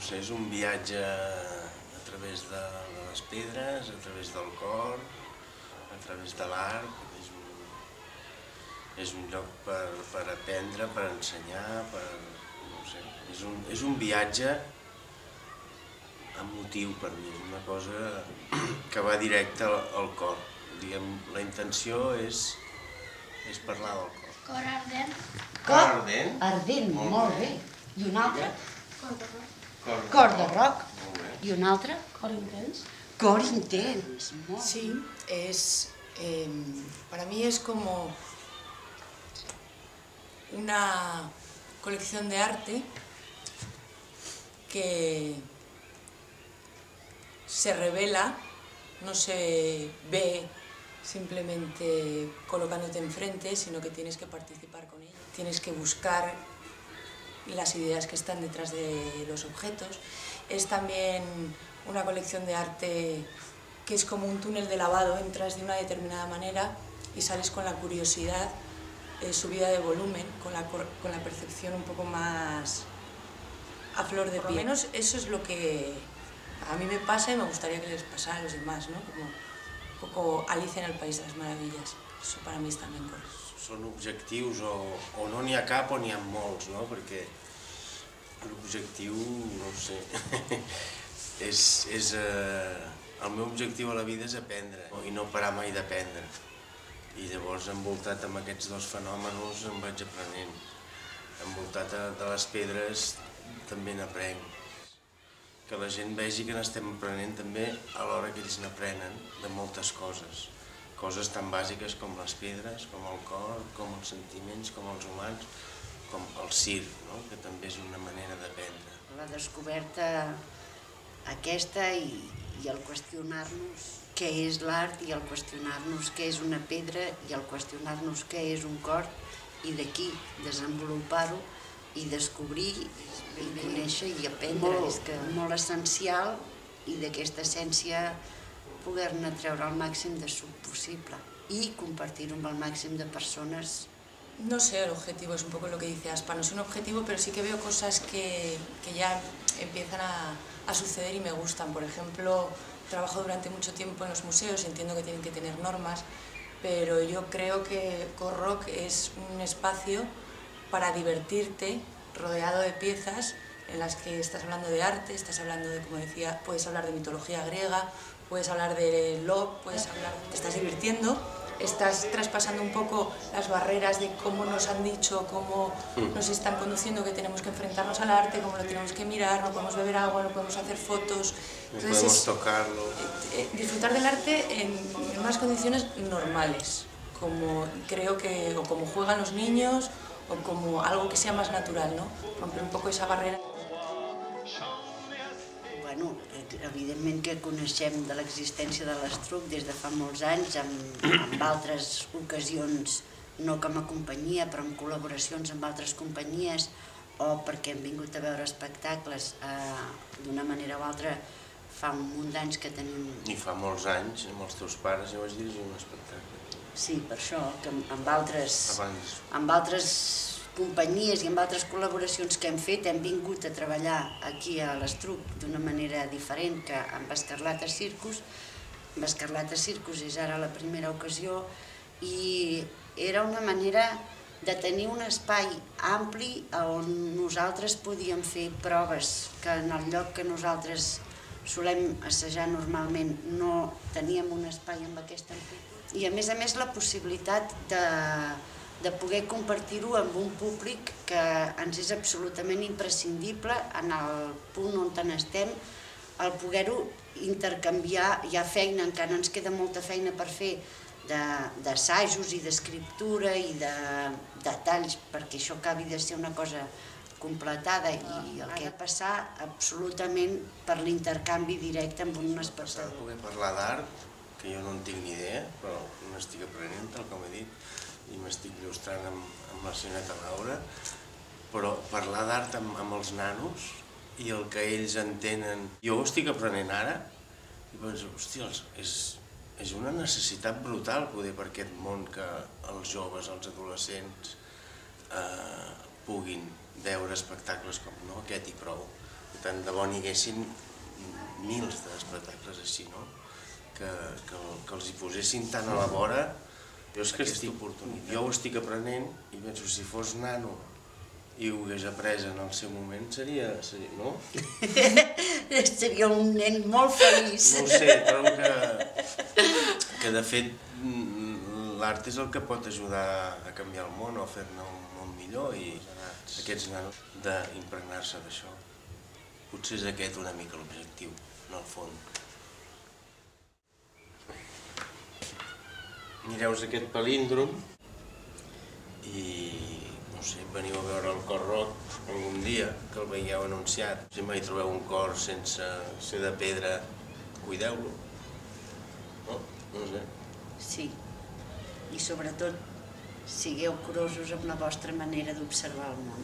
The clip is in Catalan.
sé, és un viatge a través de les pedres, a través del cor, a través de l'art. És un lloc per aprendre, per ensenyar, no sé, és un viatge emotiu per mi, és una cosa que va directe al cor. La intenció és parlar del cor. Cor ardent. Cor ardent? Ardent, molt bé. I un altre? Cor de roc. Cor de roc. Molt bé. I un altre? Cor intens. Cor intens. Molt. Sí, para mí es como una colección de arte que se revela, no se ve simplemente colocándote enfrente, sino que tienes que participar con ella. Tienes que buscar las ideas que están detrás de los objetos. Es también una colección de arte que es como un túnel de lavado, entras de una determinada manera y sales con la curiosidad subida de volumen, con la percepción un poco más a flor de piel. Por lo menos eso es lo que a mí me pasa y me gustaría que les pasara a los demás, ¿no? Como un poco Alicia en el País de las Maravillas. Eso para mí és també cor. Són objectius o no n'hi ha cap o n'hi ha molts, no? Perquè l'objectiu, no ho sé, el meu objectiu a la vida és aprendre i no parar mai d'aprendre. I llavors, envoltat amb aquests dos fenòmenos, em vaig aprenent. Envoltat de les pedres també n'aprenc. Que la gent vegi que n'estem aprenent també alhora que ells n'aprenen de moltes coses. Coses tan bàsiques com les pedres, com el cor, com els sentiments, com els humans, com el circ, que també és una manera d'aprendre. La descoberta aquesta i el qüestionar-nos què és l'art i el qüestionar-nos què és una pedra i el qüestionar-nos què és un cor i d'aquí desenvolupar-ho i descobrir i conèixer i aprendre. És molt essencial i d'aquesta essència poder-ne treure el màxim de suc possible y compartir amb el màxim de personas. No sé, el objetivo es un poco lo que dice Aspa, no es un objetivo, pero sí que veo cosas que ya empiezan a suceder y me gustan. Por ejemplo, trabajo durante mucho tiempo en los museos y entiendo que tienen que tener normas, pero yo creo que Corrock es un espacio para divertirte rodeado de piezas en las que estás hablando de arte, estás hablando de, como decía, puedes hablar de mitología griega, puedes hablar de Locke, te estás divirtiendo, estás traspasando un poco las barreras de cómo nos han dicho, cómo nos están conduciendo, que tenemos que enfrentarnos al arte, cómo lo tenemos que mirar, no podemos beber agua, no podemos hacer fotos. Entonces, no podemos tocarlo. Disfrutar del arte en unas condiciones normales, como creo que, o como juegan los niños, o como algo que sea más natural, ¿no? Romper un poco esa barrera. Bueno, evidentment que coneixem de l'existència de l'Estruc des de fa molts anys, amb altres ocasions, no com a companyia, però amb col·laboracions amb altres companyies, o perquè hem vingut a veure espectacles d'una manera o altra fa un munt d'anys que tenim... I fa molts anys, amb els teus pares, ja vaig dirigir un espectacle. Sí, per això, que amb altres companyies i amb altres col·laboracions que hem fet hem vingut a treballar aquí a l'Estruc d'una manera diferent que amb Escarlata Circus. Amb Escarlata Circus és ara la primera ocasió i era una manera de tenir un espai ampli on nosaltres podíem fer proves que en el lloc que nosaltres solem assajar normalment no teníem un espai amb aquesta amplitud. I a més la possibilitat de poder compartir-ho amb un públic que ens és absolutament imprescindible en el punt on estem, el poder-ho intercanviar. Hi ha feina, encara ens queda molta feina per fer d'assajos i d'escriptura i de detalls perquè això acabi de ser una cosa completada i el que ha de passar absolutament per l'intercanvi directe amb un espectador. Poder parlar d'art, que jo no en tinc ni idea, però m'estic aprenent, tal com he dit, i m'estic il·lustrant amb la senyoreta Laura, però parlar d'art amb els nanos i el que ells entenen... Jo ho estic aprenent ara i penso, hòstia, és una necessitat brutal poder per aquest món que els joves, els adolescents puguin veure espectacles com aquest i prou, Tant de bo n'hi haguessin mils d'espectacles així, no? Que els hi posessin tant a la vora. Jo és que jo ho estic aprenent i penso, si fos nano i ho hagués après en el seu moment, seria, no? Seria un nen molt feliç. No ho sé, trobo que de fet l'art és el que pot ajudar a canviar el món o a fer-ne un món millor i aquests nanos d'impregnar-se d'això. Potser és aquest una mica l'objectiu, en el fons. Mireu-vos aquest palíndrom i, no sé, veniu a veure el cor rock algun dia, que el veieu anunciat. Si mai trobeu un cor sense ser de pedra, cuideu-lo. No? No sé. Sí, i sobretot sigueu curosos amb la vostra manera d'observar el món.